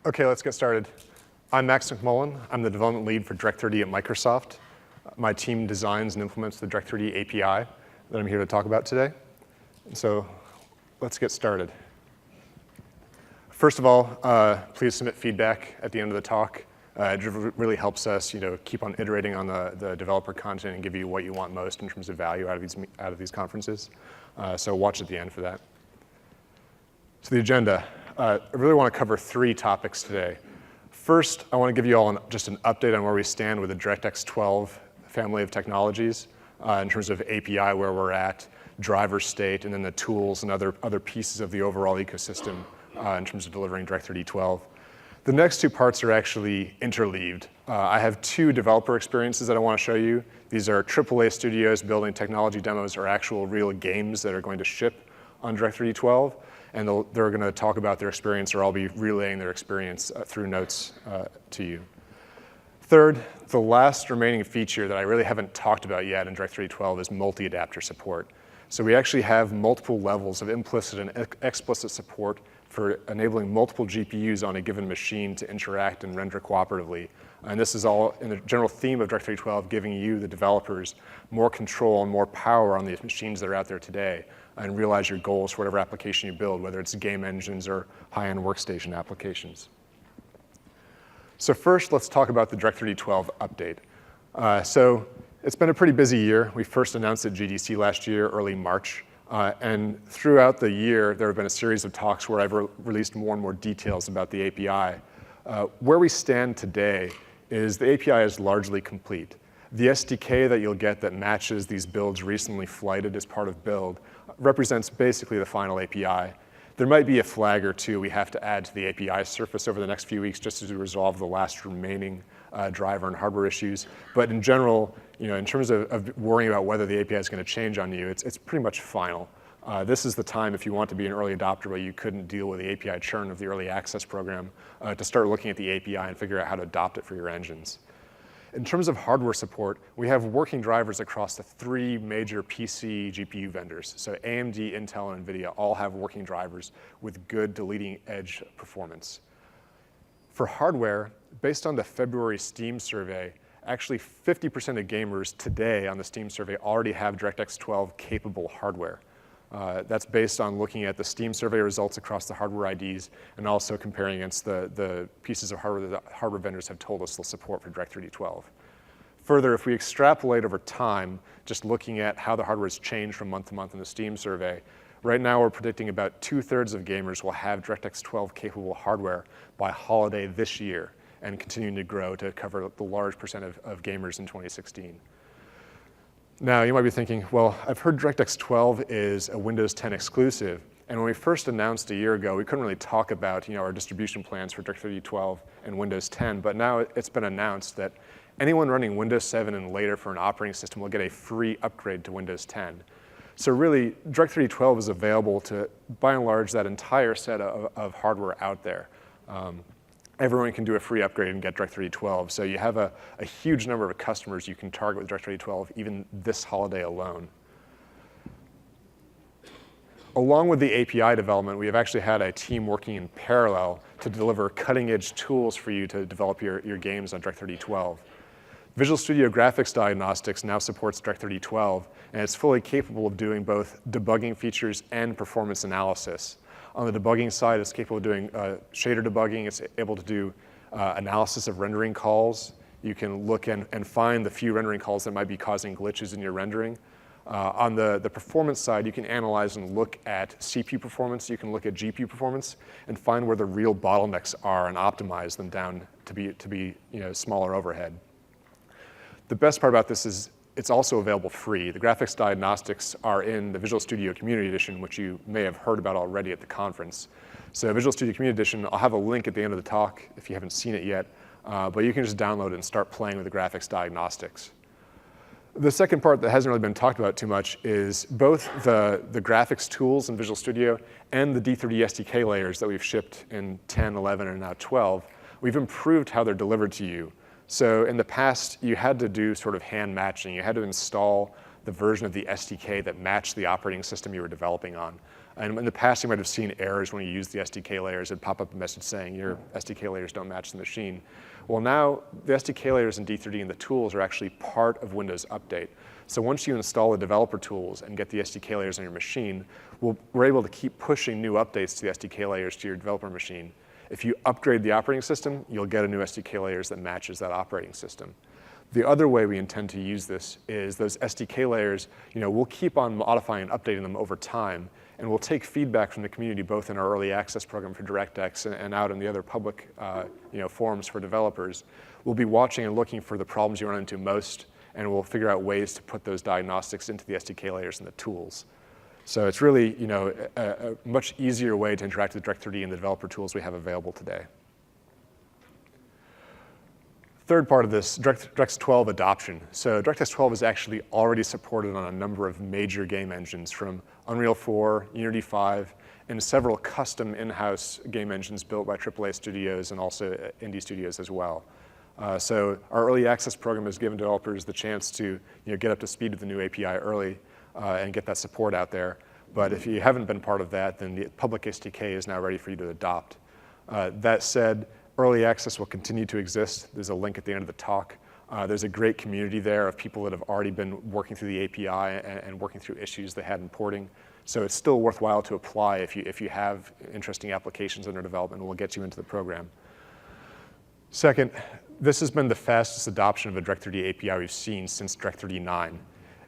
Okay, let's get started. I'm Max McMullen. I'm the development lead for Direct30 at Microsoft. My team designs and implements the Direct30 API that I'm here to talk about today. And so let's get started. First of all, please submit feedback at the end of the talk. It really helps us, keep on iterating on the developer content and give you what you want most in terms of value out of these conferences. So watch at the end for that. So the agenda. I really want to cover 3 topics today. First, I want to give you all just an update on where we stand with the DirectX12 family of technologies in terms of API, where we're at, driver state, and then the tools and other pieces of the overall ecosystem in terms of delivering Direct3012. The next 2 parts are actually interleaved. I have 2 developer experiences that I want to show you. These are AAA studios building technology demos or actual real games that are going to ship on Direct3012. And they're going to talk about their experience, or I'll be relaying their experience through notes to you. Third, the last remaining feature that I really haven't talked about yet in Direct3012 is multi-adapter support. So we actually have multiple levels of implicit and explicit support for enabling multiple GPUs on a given machine to interact and render cooperatively. And this is all in the general theme of Direct3012, giving you, the developers, more control and more power on these machines that are out there today, and realize your goals for whatever application you build, whether it's game engines or high-end workstation applications. So first, let's talk about the Direct3012 update. So it's been a pretty busy year. We first announced at GDC last year, early March. And throughout the year, there have been a series of talks where I've released more and more details about the API. Where we stand today is the API is largely complete. The SDK that you'll get that matches these builds recently flighted as part of build represents basically the final API. There might be a flag or 2 we have to add to the API surface over the next few weeks just as we resolve the last remaining driver and hardware issues. But in general, in terms of worrying about whether the API is going to change on you, it's pretty much final. This is the time, if you want to be an early adopter but you couldn't deal with the API churn of the early access program, to start looking at the API and figure out how to adopt it for your engines. In terms of hardware support, we have working drivers across the 3 major PC GPU vendors. So AMD, Intel, and NVIDIA all have working drivers with good to leading edge performance. For hardware, based on the February Steam survey, actually 50% of gamers today on the Steam survey already have DirectX12 capable hardware. That's based on looking at the Steam survey results across the hardware IDs and also comparing against the pieces of hardware that the hardware vendors have told us they'll support for Direct3012. Further, if we extrapolate over time, just looking at how the hardware has changed from month to month in the Steam survey, right now we're predicting about 2/3 of gamers will have DirectX12 capable hardware by holiday this year and continuing to grow to cover the large percent of gamers in 2016. Now, you might be thinking, well, I've heard DirectX12 is a Windows 10 exclusive. And when we first announced a year ago, we couldn't really talk about our distribution plans for Direct3012 and Windows 10. But now it's been announced that anyone running Windows 7 and later for an operating system will get a free upgrade to Windows 10. So really, Direct3012 is available to, by and large, that entire set of hardware out there. Everyone can do a free upgrade and get Direct3012. So you have a huge number of customers you can target with Direct3012 even this holiday alone. Along with the API development, we have actually had a team working in parallel to deliver cutting-edge tools for you to develop your games on Direct3012. Visual Studio Graphics Diagnostics now supports Direct3012, and it's fully capable of doing both debugging features and performance analysis. On the debugging side, it's capable of doing shader debugging. It's able to do analysis of rendering calls. You can look and find the few rendering calls that might be causing glitches in your rendering. On the performance side, you can analyze and look at CPU performance. You can look at GPU performance and find where the real bottlenecks are and optimize them down to be smaller overhead. The best part about this is it's also available free. The graphics diagnostics are in the Visual Studio Community Edition, which you may have heard about already at the conference. So Visual Studio Community Edition, I'll have a link at the end of the talk if you haven't seen it yet, but you can just download it and start playing with the graphics diagnostics. The second part that hasn't really been talked about too much is both the graphics tools in Visual Studio and the D3D SDK layers that we've shipped in 10, 11, and now 12. We've improved how they're delivered to you. So in the past, you had to do sort of hand matching. You had to install the version of the SDK that matched the operating system you were developing on. And in the past, you might have seen errors when you use the SDK layers. It'd pop up a message saying your SDK layers don't match the machine. Well, now the SDK layers in D3D and the tools are actually part of Windows Update. So once you install the developer tools and get the SDK layers on your machine, we're able to keep pushing new updates to the SDK layers to your developer machine. If you upgrade the operating system, you'll get a new SDK layers that matches that operating system. The other way we intend to use this is those SDK layers, we'll keep on modifying and updating them over time, and we'll take feedback from the community both in our early access program for DirectX and out in the other public forums for developers. We'll be watching and looking for the problems you run into most, and we'll figure out ways to put those diagnostics into the SDK layers and the tools. So it's really a much easier way to interact with Direct3D and the developer tools we have available today. Third part of this, DirectX12 adoption. So DirectX12 is actually already supported on a number of major game engines, from Unreal 4, Unity 5, and several custom in-house game engines built by AAA studios and also indie studios as well. So our early access program has given developers the chance to get up to speed with the new API early and get that support out there. But if you haven't been part of that, then the public SDK is now ready for you to adopt. That said, early access will continue to exist. There's a link at the end of the talk. There's a great community there of people that have already been working through the API and working through issues they had in porting. So it's still worthwhile to apply if you have interesting applications under development. We'll get you into the program. Second, this has been the fastest adoption of a Direct3D API we've seen since Direct3D 9.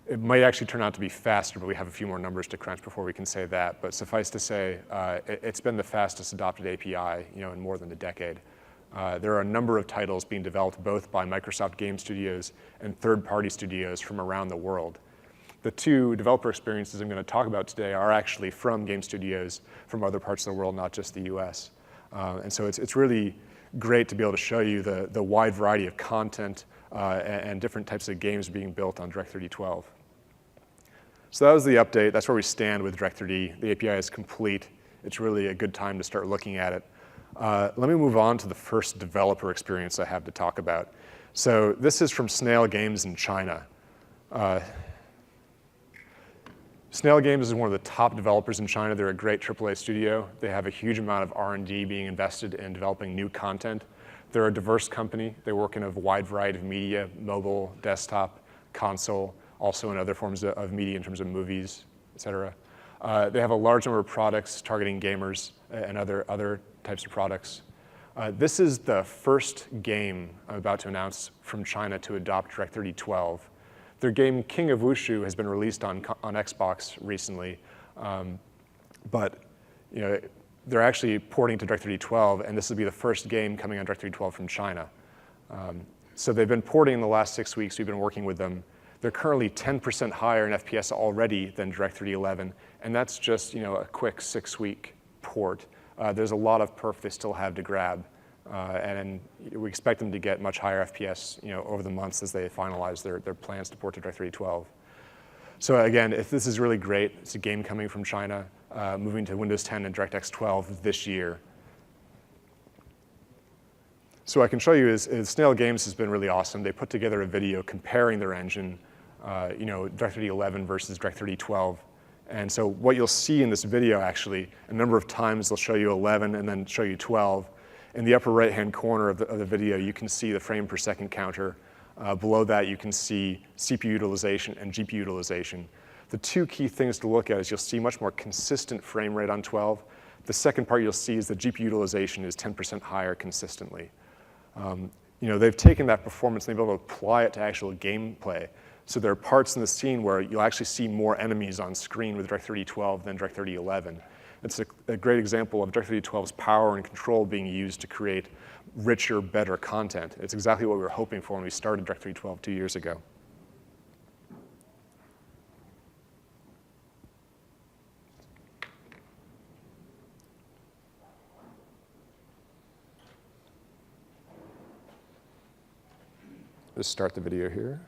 It might actually turn out to be faster, but we have a few more numbers to crunch before we can say that. But suffice to say, it's been the fastest adopted API in more than a decade. There are a number of titles being developed both by Microsoft game studios and third-party studios from around the world. The two developer experiences I'm going to talk about today are actually from game studios from other parts of the world, not just the US. And so it's really great to be able to show you the wide variety of content and different types of games being built on Direct3D12. So that was the update. That's where we stand with Direct3D. The API is complete. It's really a good time to start looking at it. Let me move on to the first developer experience I have to talk about. So this is from Snail Games in China. Snail Games is one of the top developers in China. They're a great AAA studio. They have a huge amount of R&D being invested in developing new content. They're a diverse company. They work in a wide variety of media, mobile, desktop, console, also in other forms of media in terms of movies, et cetera. They have a large number of products targeting gamers and other types of products. This is the first game I'm about to announce from China to adopt Direct3D12. Their game King of Wushu has been released on Xbox recently, but they're actually porting to Direct3D12, and this will be the first game coming on Direct3D12 from China. So they've been porting in the last 6 weeks. We've been working with them. They're currently 10% higher in FPS already than Direct3D11, and that's just a quick 6-week port. There's a lot of perf they still have to grab, and we expect them to get much higher FPS over the months as they finalize their plans to port to Direct3D12. So again, if this is really great, it's a game coming from China, moving to Windows 10 and DirectX12 this year. So what I can show you is Snail Games has been really awesome. They put together a video comparing their engine, Direct3D11 versus Direct3D12. And so what you'll see in this video, actually, a number of times they'll show you 11 and then show you 12. In the upper right-hand corner of the video, you can see the frame per second counter. Below that, you can see CPU utilization and GPU utilization. The two key things to look at is you'll see much more consistent frame rate on 12. The second part you'll see is the GPU utilization is 10% higher consistently. They've taken that performance and they've been able to apply it to actual gameplay. So there are parts in the scene where you'll actually see more enemies on screen with Direct3D12 than Direct3D11. It's a great example of Direct3D12's power and control being used to create richer, better content. It's exactly what we were hoping for when we started Direct3D12 2 years ago. Let's start the video here.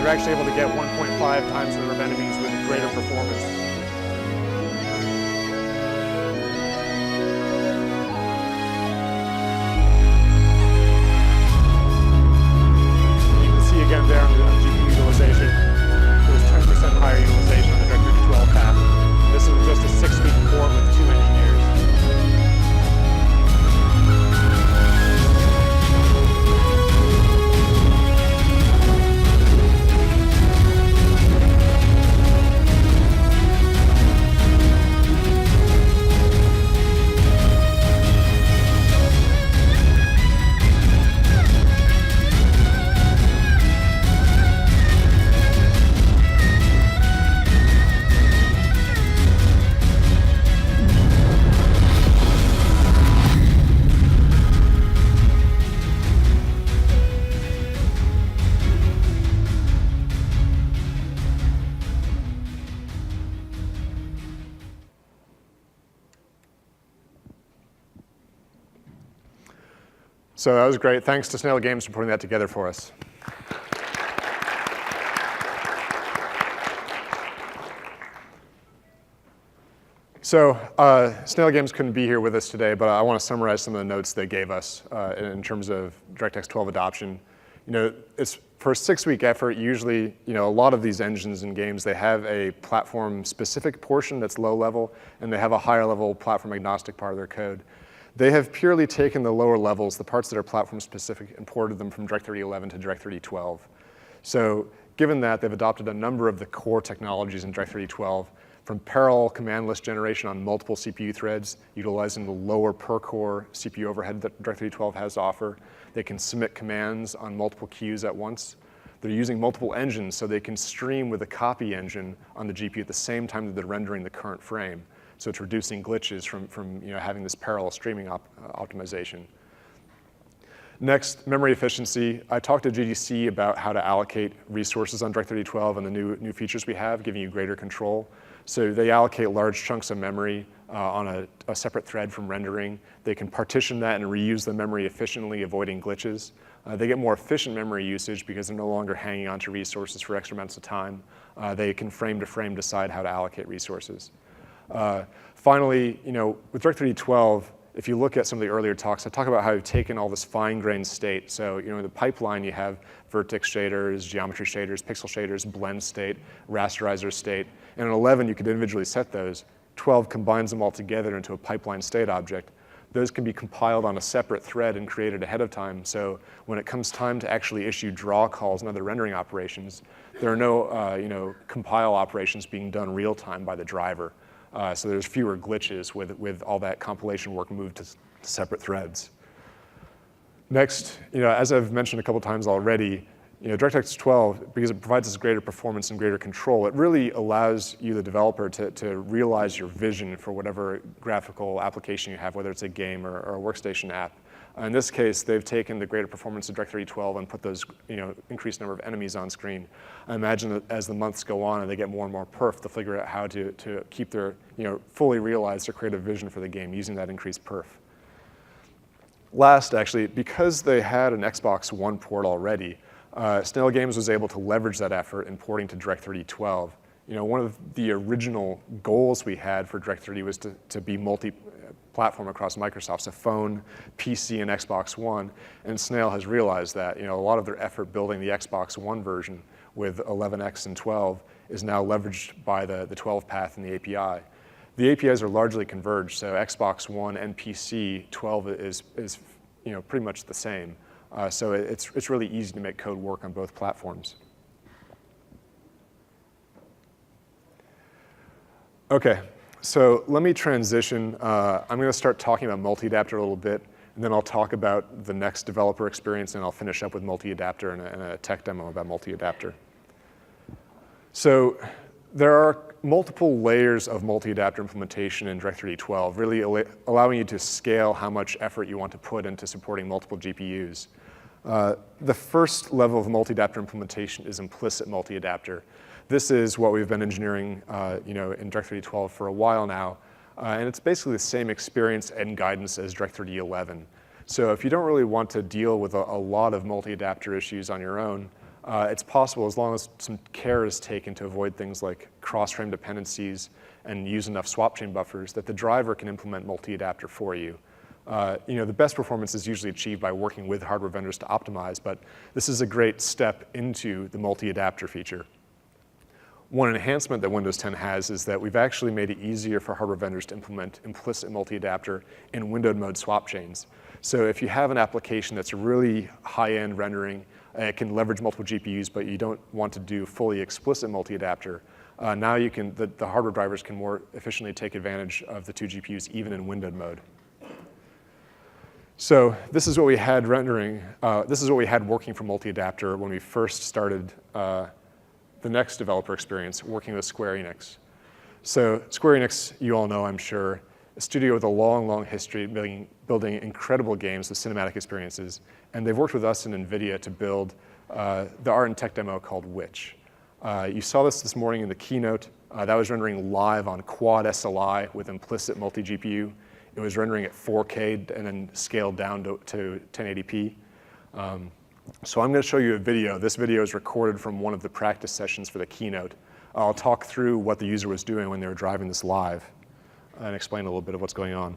you're actually able to get 1.5 times the number of enemies with greater performance. You can see again there on the GPU utilization, there's 10% higher utilization on the DirectX12 path. This is just a 6-week port with 2 engineers. So that was great. Thanks to Snail Games for putting that together for us. So Snail Games couldn't be here with us today, but I want to summarize some of the notes they gave us in terms of DirectX12 adoption. It's for a 6-week effort. Usually, a lot of these engines and games, they have a platform-specific portion that's low level, and they have a higher level platform-agnostic part of their code. They have purely taken the lower levels, the parts that are platform-specific, and ported them from DirectX11 to DirectX12. So given that, they've adopted a number of the core technologies in DirectX12, from parallel command list generation on multiple CPU threads, utilizing the lower per-core CPU overhead that DirectX12 has to offer. They can submit commands on multiple queues at once. They're using multiple engines, so they can stream with a copy engine on the GPU at the same time that they're rendering the current frame. So it's reducing glitches from having this parallel streaming optimization. Next, memory efficiency. I talked to GDC about how to allocate resources on DirectX12 and the new features we have, giving you greater control. So they allocate large chunks of memory on a separate thread from rendering. They can partition that and reuse the memory efficiently, avoiding glitches. They get more efficient memory usage because they're no longer hanging on to resources for extra amounts of time. They can frame to frame decide how to allocate resources. Finally, with DirectX12, if you look at some of the earlier talks, I talk about how you've taken all this fine-grained state. So, in the pipeline, you have vertex shaders, geometry shaders, pixel shaders, blend state, rasterizer state. And in 11, you could individually set those. 12 combines them all together into a pipeline state object. Those can be compiled on a separate thread and created ahead of time. So when it comes time to actually issue draw calls and other rendering operations, there are no compile operations being done real time by the driver. So there's fewer glitches with all that compilation work moved to separate threads. Next, as I've mentioned a couple times already, DirectX12, because it provides us greater performance and greater control, it really allows you, the developer, to realize your vision for whatever graphical application you have, whether it's a game or a workstation app. In this case, they've taken the greater performance of DirectX12 and put those increased number of enemies on screen. I imagine that as the months go on and they get more and more perf, they'll figure out how to keep their, fully realize their creative vision for the game using that increased perf. Last, actually, because they had an Xbox One port already, Snail Games was able to leverage that effort in porting to DirectX12. One of the original goals we had for DirectX was to be multi-platform across Microsoft, so phone, PC, and Xbox One. And Snail has realized that a lot of their effort building the Xbox One version with 11x and 12 is now leveraged by the 12 path and the API. The APIs are largely converged, so Xbox One and PC, 12 is pretty much the same. So it's really easy to make code work on both platforms. Okay, so let me transition. I'm going to start talking about multi-adapter a little bit, and then I'll talk about the next developer experience, and I'll finish up with multi-adapter and a tech demo about multi-adapter. So there are multiple layers of multi-adapter implementation in DirectX12, really allowing you to scale how much effort you want to put into supporting multiple GPUs. The first level of multi-adapter implementation is implicit multi-adapter. This is what we've been engineering in DirectX12 for a while now, and it's basically the same experience and guidance as DirectX11. So if you don't really want to deal with a lot of multi-adapter issues on your own, It's possible as long as some care is taken to avoid things like cross-frame dependencies and use enough swap chain buffers that the driver can implement multi-adapter for you. The best performance is usually achieved by working with hardware vendors to optimize, but this is a great step into the multi-adapter feature. One enhancement that Windows 10 has is that we've actually made it easier for hardware vendors to implement implicit multi-adapter in windowed mode swap chains. So if you have an application that's really high-end rendering, it can leverage multiple GPUs, but you don't want to do fully explicit multi-adapter, now you can, the hardware drivers can more efficiently take advantage of the two GPUs even in windowed mode. So this is what we had working for multi-adapter when we first started the next developer experience working with Square Enix. So Square Enix, you all know, I'm sure, a studio with a long, long history of building incredible games with cinematic experiences. And they've worked with us in NVIDIA to build the art and tech demo called Witch. You saw this morning in the keynote. That was rendering live on quad SLI with implicit multi-GPU. It was rendering at 4K and then scaled down to 1080p. So I'm going to show you a video. This video is recorded from one of the practice sessions for the keynote. I'll talk through what the user was doing when they were driving this live and explain a little bit of what's going on.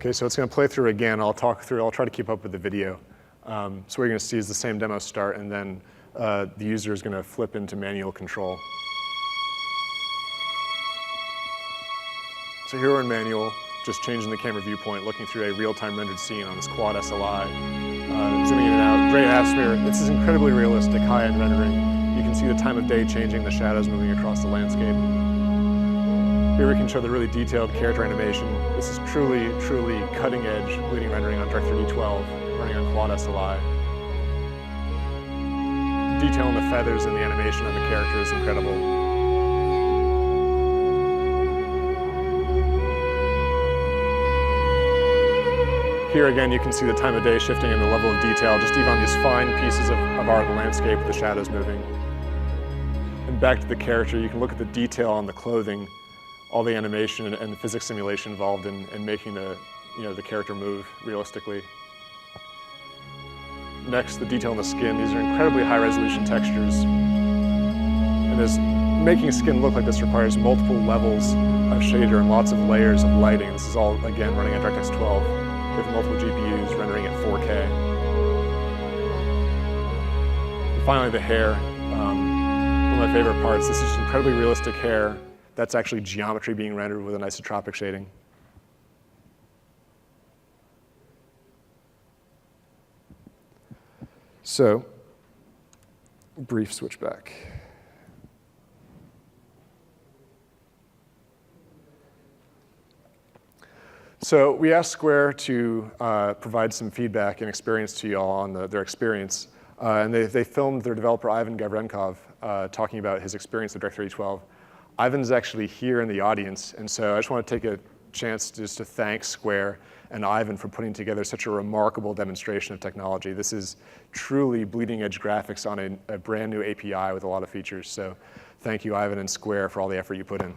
Okay, so it's going to play through again. I'll try to keep up with the video. So what you're going to see is the same demo start, and then the user is going to flip into manual control. So here we're in manual, just changing the camera viewpoint, looking through a real-time rendered scene on this quad SLI. Zooming in and out, great atmosphere. This is incredibly realistic, high-end rendering. You can see the time of day changing, the shadows moving across the landscape. Here we can show the really detailed character animation. This is truly, truly cutting-edge bleeding rendering on DirectX12, running on quad SLI. Detail in the feathers and the animation on the character is incredible. Here again, you can see the time of day shifting and the level of detail, just even on these fine pieces of art in the landscape with the shadows moving. And back to the character, you can look at the detail on the clothing, all the animation and the physics simulation involved in making the character move realistically. Next, the detail in the skin. These are incredibly high-resolution textures. And making skin look like this requires multiple levels of shader and lots of layers of lighting. This is all, again, running on DirectX12 with multiple GPUs rendering at 4K. And finally, the hair. One of my favorite parts. This is incredibly realistic hair. That's actually geometry being rendered with an isotropic shading. So, brief switch back. So we asked Square to provide some feedback and experience to you all on their experience. And they filmed their developer, Ivan Gavrenkov, talking about his experience with DirectX12. Ivan's actually here in the audience, and so I just want to take a chance just to thank Square and Ivan for putting together such a remarkable demonstration of technology. This is truly bleeding edge graphics on a brand new API with a lot of features. So thank you, Ivan and Square, for all the effort you put in.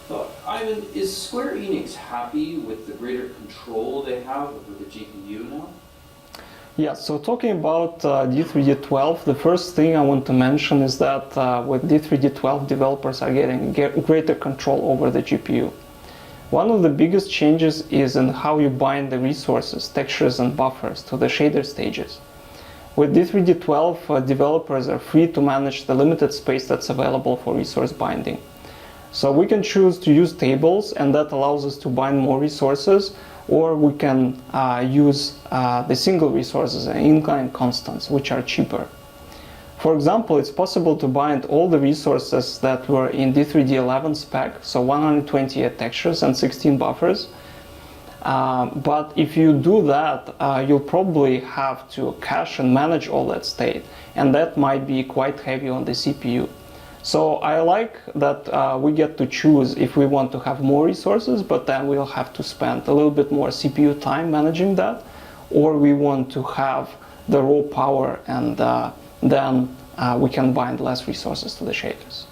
So, Ivan, is Square Enix happy with the greater control they have over the GPU now? Yeah, so talking about D3D12, the first thing I want to mention is that with D3D12, developers are getting greater control over the GPU. One of the biggest changes is in how you bind the resources, textures, and buffers to the shader stages. With D3D12, developers are free to manage the limited space that's available for resource binding. So we can choose to use tables, and that allows us to bind more resources, or we can use the single resources and inline constants, which are cheaper. For example, it's possible to bind all the resources that were in D3D11 spec, so 128 textures and 16 buffers. But if you do that, you'll probably have to cache and manage all that state, and that might be quite heavy on the CPU. So I like that we get to choose if we want to have more resources, but then we'll have to spend a little bit more CPU time managing that, or we want to have the raw power, and then we can bind less resources to the shaders.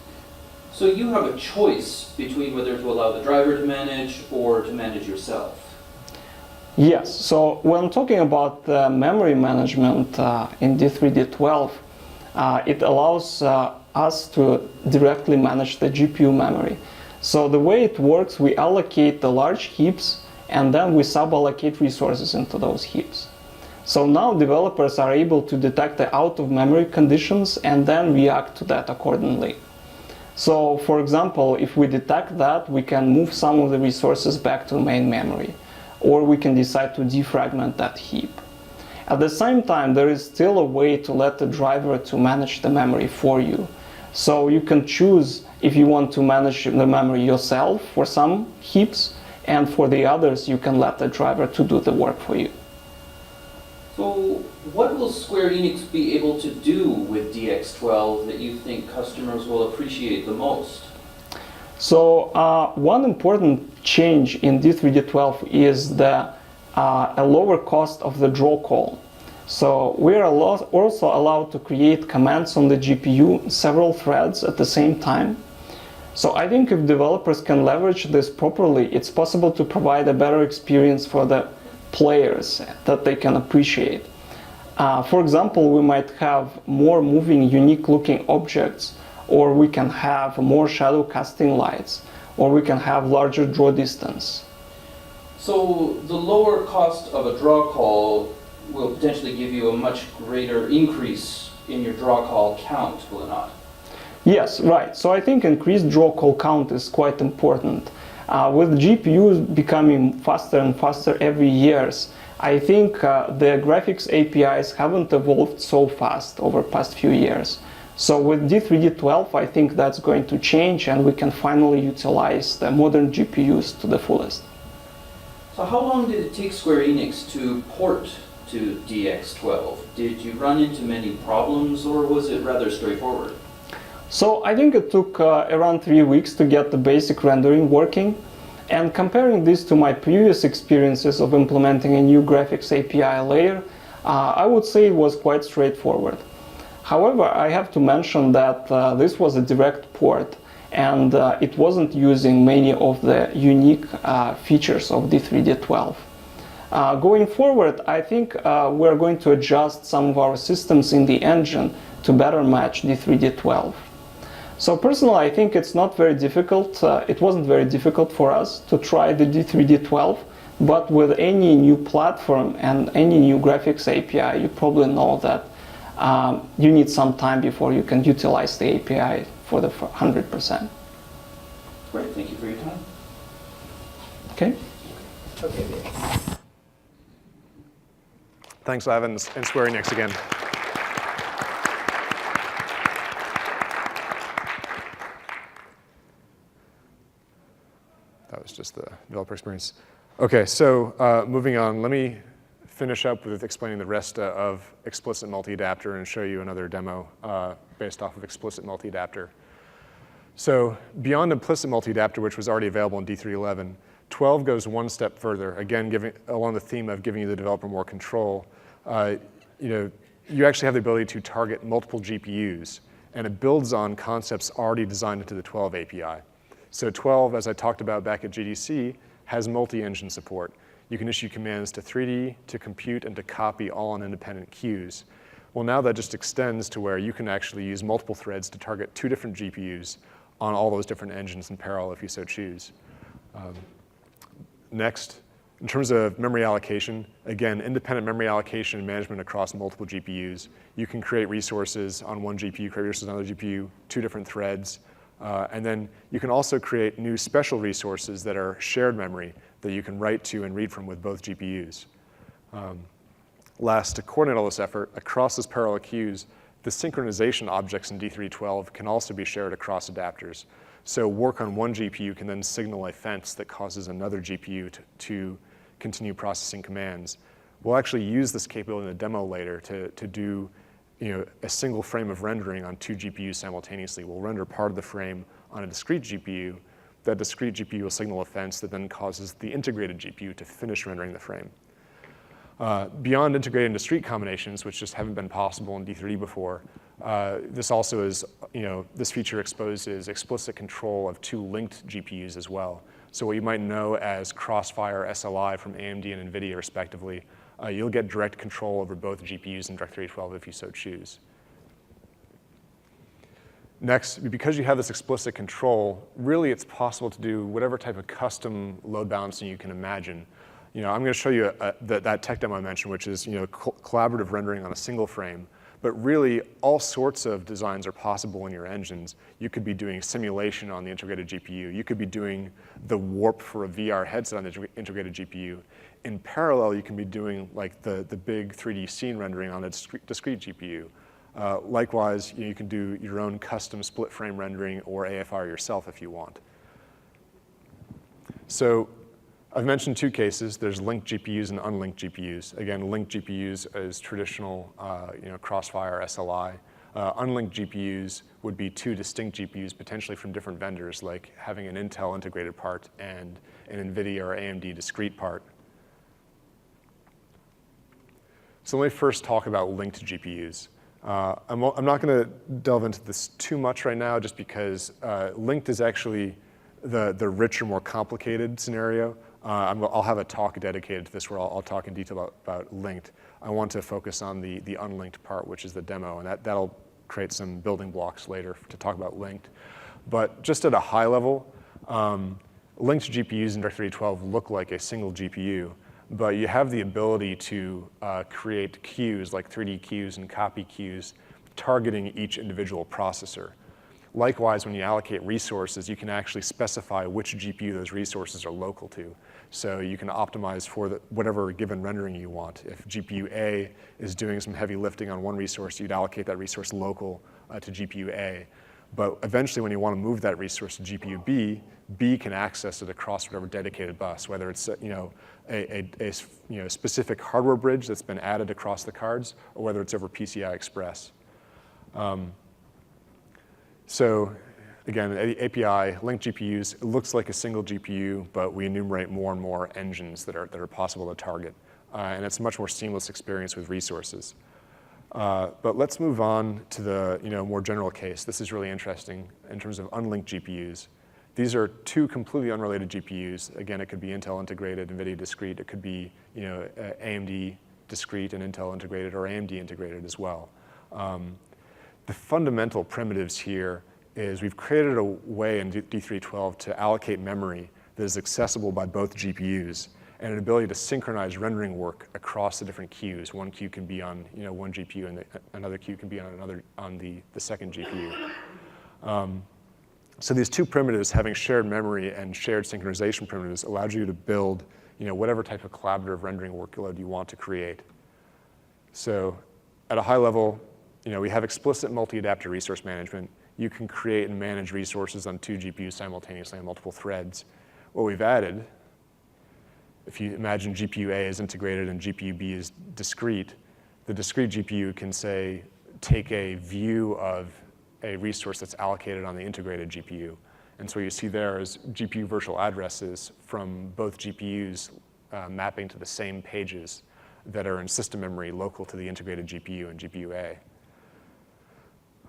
So you have a choice between whether to allow the driver to manage or to manage yourself. Yes, so when talking about memory management in D3D12, it allows us to directly manage the GPU memory. So the way it works, we allocate the large heaps, and then we sub-allocate resources into those heaps. So now developers are able to detect the out-of-memory conditions and then react to that accordingly. So for example, if we detect that, we can move some of the resources back to main memory, or we can decide to defragment that heap. At the same time, there is still a way to let the driver to manage the memory for you. So you can choose if you want to manage the memory yourself for some heaps, and for the others you can let the driver to do the work for you. So what will Square Enix be able to do with DX12 that you think customers will appreciate the most? So one important change in D3D12 is a lower cost of the draw call. So we are also allowed to create commands on the GPU, several threads at the same time. So I think if developers can leverage this properly, it's possible to provide a better experience for the players that they can appreciate. For example, we might have more moving, unique looking objects, or we can have more shadow casting lights, or we can have larger draw distance. So the lower cost of a draw call will potentially give you a much greater increase in your draw call count, will it not? Yes, right. So I think increased draw call count is quite important. With GPUs becoming faster and faster every year, I think the graphics APIs haven't evolved so fast over the past few years. So with D3D12, I think that's going to change, and we can finally utilize the modern GPUs to the fullest. So how long did it take Square Enix to port to DX12? Did you run into many problems, or was it rather straightforward? So I think it took around 3 weeks to get the basic rendering working. And comparing this to my previous experiences of implementing a new graphics API layer, I would say it was quite straightforward. However, I have to mention that this was a direct port, and it wasn't using many of the unique features of D3D12. Going forward, I think we're going to adjust some of our systems in the engine to better match D3D12. So personally, I think it's not very difficult. It wasn't very difficult for us to try the D3D12, but with any new platform and any new graphics API, you probably know that you need some time before you can utilize the API for the 100%. Great, thank you for your time. Okay? Okay. Thanks, Ivan, and swearing next again. That was just the developer experience. Okay, so moving on, let me finish up with explaining the rest of explicit multi-adapter and show you another demo based off of explicit multi-adapter. So beyond implicit multi-adapter, which was already available in D3.11, 12 goes one step further, again, along the theme of giving you the developer more control. You actually have the ability to target multiple GPUs, and it builds on concepts already designed into the 12 API. So 12, as I talked about back at GDC, has multi-engine support. You can issue commands to 3D, to compute, and to copy all on independent queues. Well, now that just extends to where you can actually use multiple threads to target 2 different GPUs on all those different engines in parallel if you so choose. Next, in terms of memory allocation, again, independent memory allocation and management across multiple GPUs. You can create resources on one GPU, create resources on another GPU, 2 different threads. And then you can also create new special resources that are shared memory that you can write to and read from with both GPUs. Last, to coordinate all this effort across those parallel queues, the synchronization objects in D3.12 can also be shared across adapters. So work on one GPU can then signal a fence that causes another GPU to continue processing commands. We'll actually use this capability in the demo later to do a single frame of rendering on 2 GPUs simultaneously. We'll render part of the frame on a discrete GPU. That discrete GPU will signal a fence that then causes the integrated GPU to finish rendering the frame. Beyond integrating discrete combinations, which just haven't been possible in D3 before, this also is, this feature exposes explicit control of 2 linked GPUs as well. So what you might know as Crossfire SLI from AMD and NVIDIA respectively, you'll get direct control over both GPUs in DirectX12 if you so choose. Next, because you have this explicit control, really it's possible to do whatever type of custom load balancing you can imagine. I'm going to show you that tech demo I mentioned, which is collaborative rendering on a single frame. But really, all sorts of designs are possible in your engines. You could be doing simulation on the integrated GPU. You could be doing the warp for a VR headset on the integrated GPU. In parallel, you can be doing like the big 3D scene rendering on a discrete GPU. Likewise, you can do your own custom split frame rendering or AFR yourself if you want. So I've mentioned 2 cases. There's linked GPUs and unlinked GPUs. Again, linked GPUs is traditional Crossfire SLI. Unlinked GPUs would be 2 distinct GPUs, potentially from different vendors, like having an Intel integrated part and an NVIDIA or AMD discrete part. So let me first talk about linked GPUs. I'm not going to delve into this too much right now, just because linked is actually the richer, more complicated scenario. I'll have a talk dedicated to this where I'll talk in detail about linked. I want to focus on the unlinked part, which is the demo, and that'll create some building blocks later to talk about linked. But just at a high level, linked GPUs in DirectX12 look like a single GPU, but you have the ability to create queues, like 3D queues and copy queues, targeting each individual processor. Likewise, when you allocate resources, you can actually specify which GPU those resources are local to. So you can optimize for whatever given rendering you want. If GPU A is doing some heavy lifting on one resource, you'd allocate that resource local to GPU A. But eventually, when you want to move that resource to GPU B, B can access it across whatever dedicated bus, whether it's a specific hardware bridge that's been added across the cards, or whether it's over PCI Express. So again, the API, linked GPUs, it looks like a single GPU, but we enumerate more and more engines that are possible to target. And it's a much more seamless experience with resources. But let's move on to the more general case. This is really interesting in terms of unlinked GPUs. These are 2 completely unrelated GPUs. Again, it could be Intel integrated, NVIDIA discrete. It could be AMD discrete and Intel integrated, or AMD integrated as well. The fundamental primitives here is we've created a way in D3.12 to allocate memory that is accessible by both GPUs. and an ability to synchronize rendering work across the different queues. One queue can be on one GPU, and another queue can be on the second GPU. So these two primitives, having shared memory and shared synchronization primitives, allowed you to build whatever type of collaborative rendering workload you want to create. So at a high level, we have explicit multi-adapter resource management. You can create and manage resources on two GPUs simultaneously on multiple threads. What we've added, if you imagine GPU A is integrated and GPU B is discrete, the discrete GPU can say, take a view of a resource that's allocated on the integrated GPU. And so what you see there is GPU virtual addresses from both GPUs mapping to the same pages that are in system memory local to the integrated GPU and GPU A.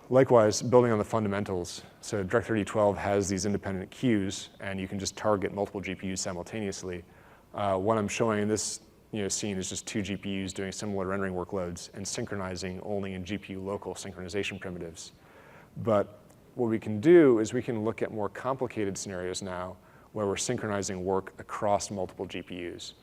Likewise, building on the fundamentals, so Direct12 has these independent queues, and you can just target multiple GPUs simultaneously. What I'm showing in this scene is just two GPUs doing similar rendering workloads and synchronizing only in GPU local synchronization primitives. But what we can do is we can look at more complicated scenarios now where we're synchronizing work across multiple GPUs.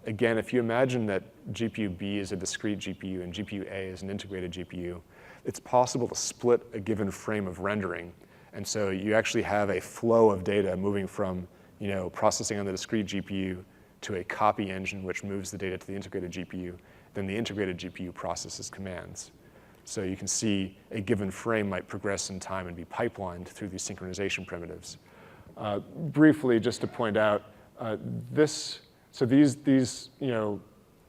Again, if you imagine that GPU B is a discrete GPU and GPU A is an integrated GPU, it's possible to split a given frame of rendering. And so you actually have a flow of data moving from processing on the discrete GPU to a copy engine which moves the data to the integrated GPU. Then the integrated GPU processes commands. So you can see a given frame might progress in time and be pipelined through these synchronization primitives. Briefly, just to point out, these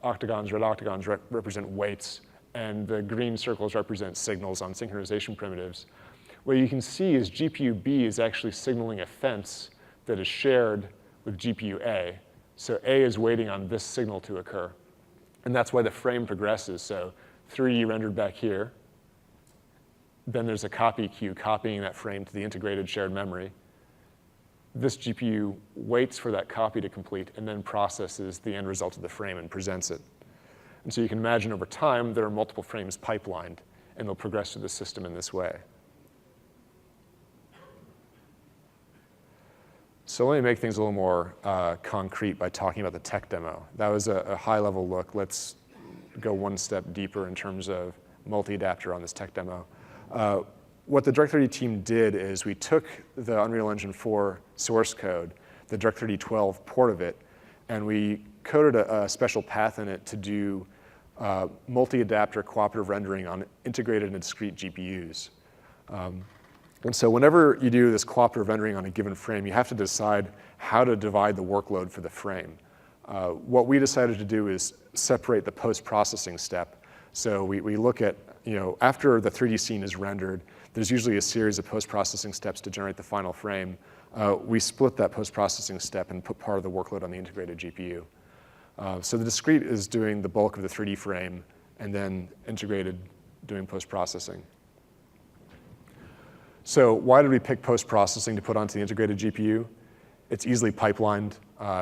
octagons, red octagons represent weights, and the green circles represent signals on synchronization primitives. What you can see is GPU B is actually signaling a fence that is shared with GPU A. So A is waiting on this signal to occur. And that's why the frame progresses. So 3D rendered back here. Then there's a copy queue copying that frame to the integrated shared memory. This GPU waits for that copy to complete and then processes the end result of the frame and presents it. And so you can imagine over time, there are multiple frames pipelined, and they'll progress through the system in this way. So let me make things a little more concrete by talking about the tech demo. That was a high-level look. Let's go one step deeper in terms of multi-adapter on this tech demo. What the Direct30 team did is we took the Unreal Engine 4 source code, the Direct3012 port of it, and we coded a special path in it to do multi-adapter cooperative rendering on integrated and discrete GPUs. And so whenever you do this cooperative rendering on a given frame, you have to decide how to divide the workload for the frame. What we decided to do is separate the post-processing step. So we look at, after the 3D scene is rendered, there's usually a series of post-processing steps to generate the final frame. We split that post-processing step and put part of the workload on the integrated GPU. So the discrete is doing the bulk of the 3D frame, and then integrated doing post-processing. So why did we pick post-processing to put onto the integrated GPU? It's easily pipelined,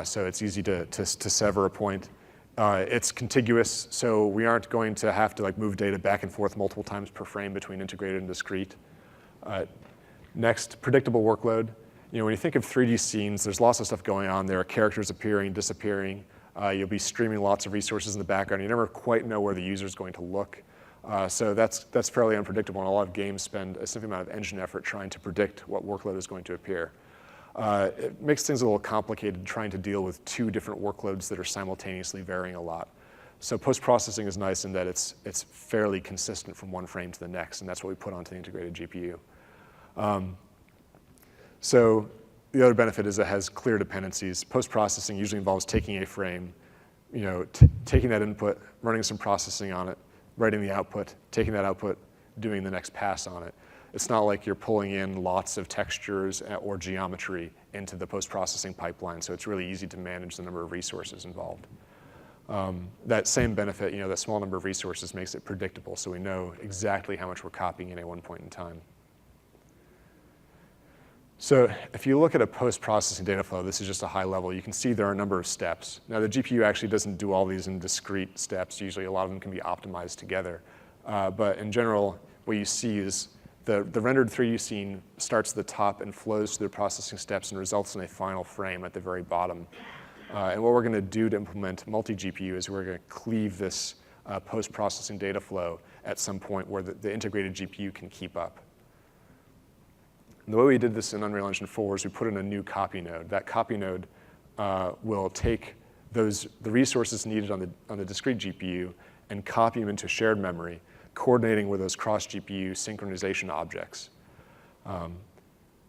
so it's easy to sever a point. It's contiguous, so we aren't going to have to move data back and forth multiple times per frame between integrated and discrete. Next, predictable workload. When you think of 3D scenes, there's lots of stuff going on. There are characters appearing, disappearing. You'll be streaming lots of resources in the background. You never quite know where the user is going to look. So that's fairly unpredictable, and a lot of games spend a significant amount of engine effort trying to predict what workload is going to appear. It makes things a little complicated trying to deal with two different workloads that are simultaneously varying a lot. So post-processing is nice in that it's fairly consistent from one frame to the next, and that's what we put onto the integrated GPU. So the other benefit is it has clear dependencies. Post-processing usually involves taking a frame, taking that input, running some processing on it, writing the output, taking that output, doing the next pass on it. It's not like you're pulling in lots of textures or geometry into the post-processing pipeline, so it's really easy to manage the number of resources involved. That same benefit, that small number of resources makes it predictable, so we know exactly how much we're copying at one point in time. So if you look at a post-processing data flow, this is just a high level. You can see there are a number of steps. Now, the GPU actually doesn't do all these in discrete steps. Usually, a lot of them can be optimized together. But in general, what you see is the rendered 3D scene starts at the top and flows through the processing steps and results in a final frame at the very bottom. And what we're going to do to implement multi-GPU is we're going to cleave this post-processing data flow at some point where the integrated GPU can keep up. And the way we did this in Unreal Engine 4 is we put in a new copy node. That copy node will take the resources needed on the discrete GPU and copy them into shared memory, coordinating with those cross-GPU synchronization objects.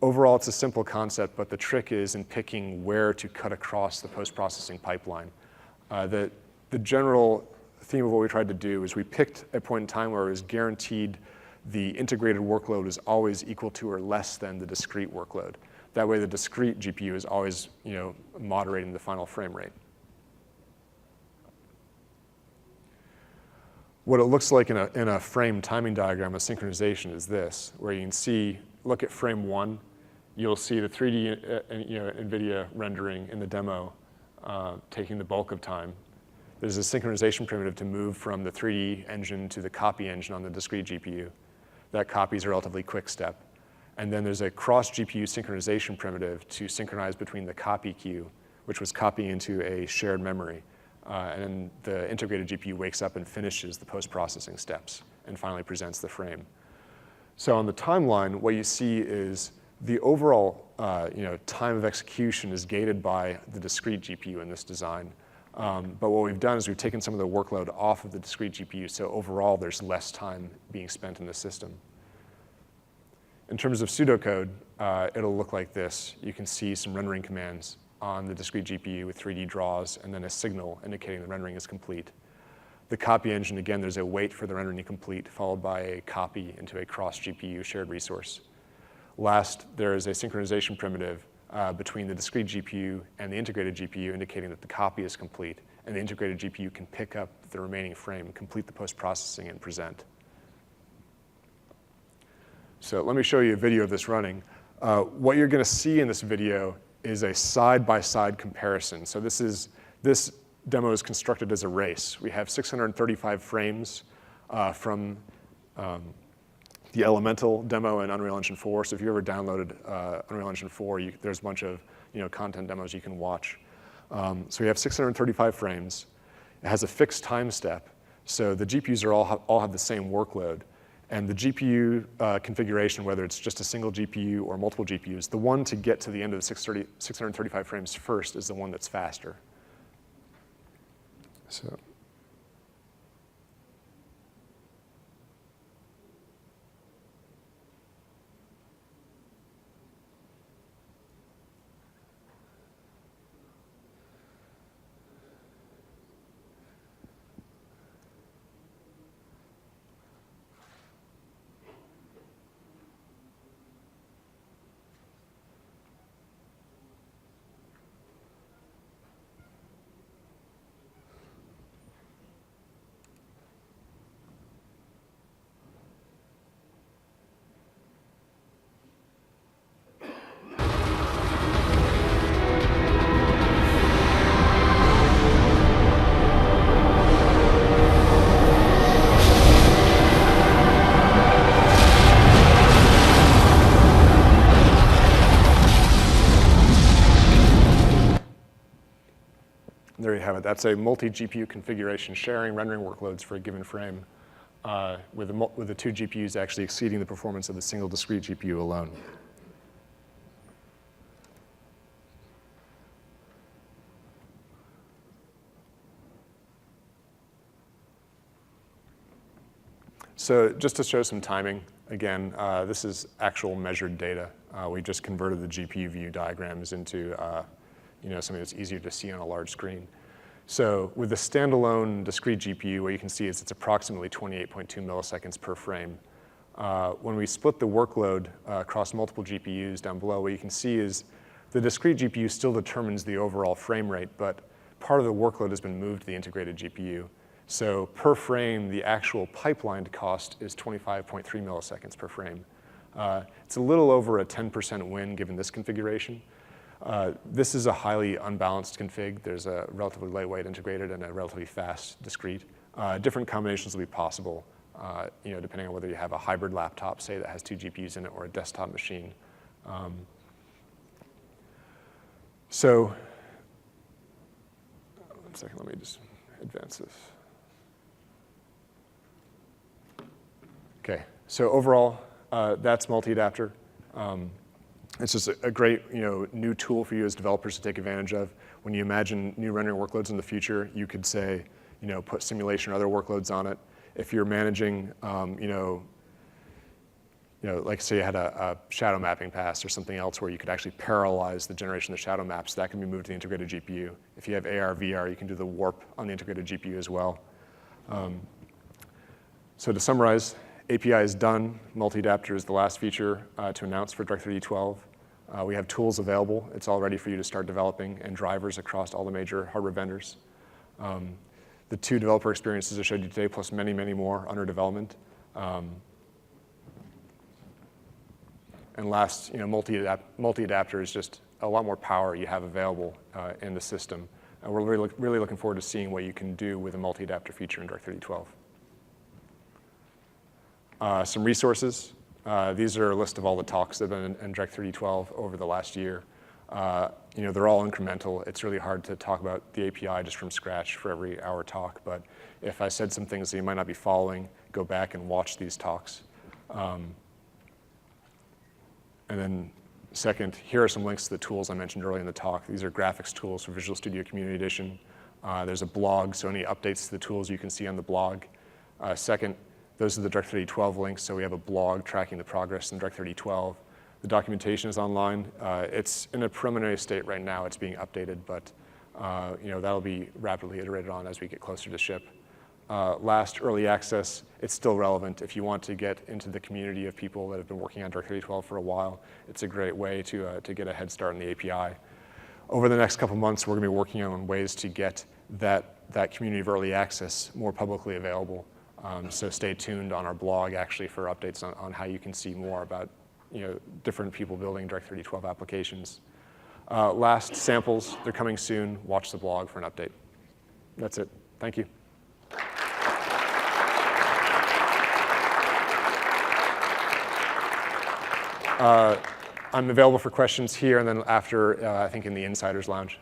Overall, it's a simple concept, but the trick is in picking where to cut across the post-processing pipeline. The general theme of what we tried to do is we picked a point in time where it was guaranteed the integrated workload is always equal to or less than the discrete workload. That way, the discrete GPU is always, moderating the final frame rate. What it looks like in a frame timing diagram of synchronization is this, where you can see, look at frame 1, you'll see the 3D NVIDIA rendering in the demo taking the bulk of time. There's a synchronization primitive to move from the 3D engine to the copy engine on the discrete GPU. That copy is a relatively quick step. And then there's a cross-GPU synchronization primitive to synchronize between the copy queue, which was copying into a shared memory. And then the integrated GPU wakes up and finishes the post-processing steps and finally presents the frame. So on the timeline, what you see is the overall time of execution is gated by the discrete GPU in this design. But what we've done is we've taken some of the workload off of the discrete GPU, so overall there's less time being spent in the system. In terms of pseudocode, it'll look like this. You can see some rendering commands on the discrete GPU with 3D draws and then a signal indicating the rendering is complete. The copy engine, again, there's a wait for the rendering to complete, followed by a copy into a cross-GPU shared resource. Last, there is a synchronization primitive between the discrete GPU and the integrated GPU indicating that the copy is complete, and the integrated GPU can pick up the remaining frame, complete the post-processing, and present. So let me show you a video of this running. What you're going to see in this video is a side-by-side comparison. So this demo is constructed as a race. We have 635 frames from the Elemental demo in Unreal Engine 4. So if you ever downloaded Unreal Engine 4, there's a bunch of content demos you can watch. So we have 635 frames. It has a fixed time step. So the GPUs all have the same workload. And the GPU configuration, whether it's just a single GPU or multiple GPUs, the one to get to the end of the 635 frames first is the one that's faster. So. There you have it. That's a multi-GPU configuration sharing rendering workloads for a given frame with the two GPUs actually exceeding the performance of the single discrete GPU alone. So just to show some timing, again, this is actual measured data. We just converted the GPU view diagrams into something that's easier to see on a large screen. So with the standalone discrete GPU, what you can see is it's approximately 28.2 milliseconds per frame. When we split the workload across multiple GPUs down below, what you can see is the discrete GPU still determines the overall frame rate, but part of the workload has been moved to the integrated GPU. So per frame, the actual pipelined cost is 25.3 milliseconds per frame. It's a little over a 10% win given this configuration. This is a highly unbalanced config. There's a relatively lightweight integrated and a relatively fast discrete. Different combinations will be possible, depending on whether you have a hybrid laptop, say, that has two GPUs in it, or a desktop machine. So 1 second, let me just advance this. Okay, so overall, that's multi-adapter. It's just a great new tool for you as developers to take advantage of. When you imagine new rendering workloads in the future, you could say, put simulation or other workloads on it. If you're managing, like say you had a shadow mapping pass or something else where you could actually parallelize the generation of the shadow maps, that can be moved to the integrated GPU. If you have AR, VR, you can do the warp on the integrated GPU as well. So to summarize, API is done. Multi-adapter is the last feature to announce for Direct3D12. We have tools available. It's all ready for you to start developing, and drivers across all the major hardware vendors. The 2 developer experiences I showed you today, plus many, many more under development. And last, multi-adapter is just a lot more power you have available in the system. And we're really looking forward to seeing what you can do with a multi-adapter feature in Direct3D12. Some resources. These are a list of all the talks that have been in Direct3D12 over the last year. They're all incremental. It's really hard to talk about the API just from scratch for every hour talk. But if I said some things that you might not be following, go back and watch these talks. And then second, here are some links to the tools I mentioned earlier in the talk. These are graphics tools for Visual Studio Community Edition. There's a blog, so any updates to the tools you can see on the blog. Second, those are the Direct3D12 links, so we have a blog tracking the progress in Direct3D12. The documentation is online. It's in a preliminary state right now. It's being updated, but that'll be rapidly iterated on as we get closer to ship. Last, early access. It's still relevant. If you want to get into the community of people that have been working on Direct3D12 for a while, it's a great way to get a head start on the API. Over the next couple months, we're going to be working on ways to get that community of early access more publicly available. So stay tuned on our blog, actually, for updates on how you can see more about different people building Direct3D12 applications. Last, samples. They're coming soon. Watch the blog for an update. That's it. Thank you. I'm available for questions here and then after, I think, in the Insiders Lounge.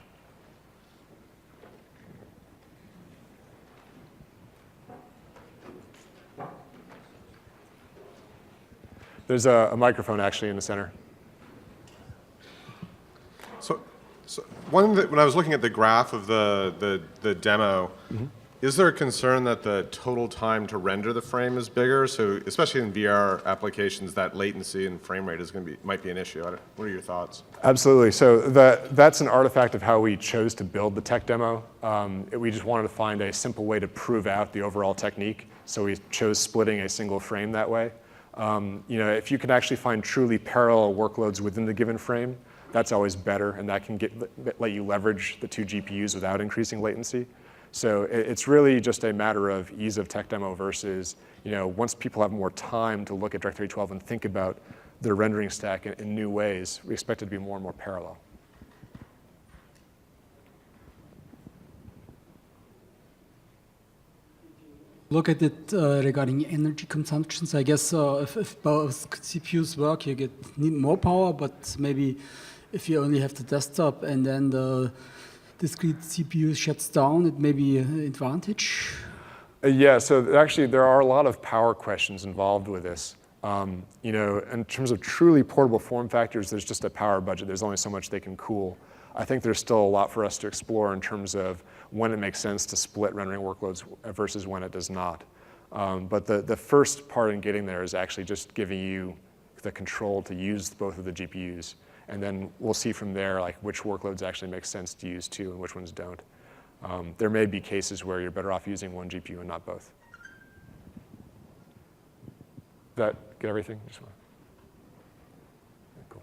There's a microphone actually in the center. So when I was looking at the graph of the demo, is there a concern that the total time to render the frame is bigger? So especially in VR applications, that latency and frame rate might be an issue. What are your thoughts? Absolutely. So that's an artifact of how we chose to build the tech demo. We just wanted to find a simple way to prove out the overall technique. So we chose splitting a single frame that way. If you can actually find truly parallel workloads within the given frame, that's always better, and that can let you leverage the 2 GPUs without increasing latency. So it's really just a matter of ease of tech demo versus, once people have more time to look at Direct3D12 and think about their rendering stack in new ways, we expect it to be more and more parallel. Look at it regarding energy consumptions. I guess if both CPUs work, you need more power, but maybe if you only have the desktop and then the discrete CPU shuts down, it may be an advantage? Yeah, so actually there are a lot of power questions involved with this. In terms of truly portable form factors, there's just a power budget. There's only so much they can cool. I think there's still a lot for us to explore in terms of when it makes sense to split rendering workloads versus when it does not. But the first part in getting there is actually just giving you the control to use both of the GPUs. And then we'll see from there which workloads actually make sense to use too and which ones don't. There may be cases where you're better off using one GPU and not both. That get everything? Just one. Cool.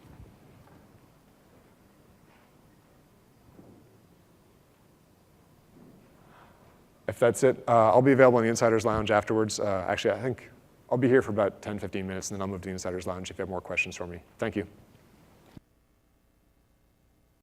If that's it, I'll be available in the Insiders Lounge afterwards. Actually, I think I'll be here for about 10, 15 minutes, and then I'll move to the Insiders Lounge if you have more questions for me. Thank you.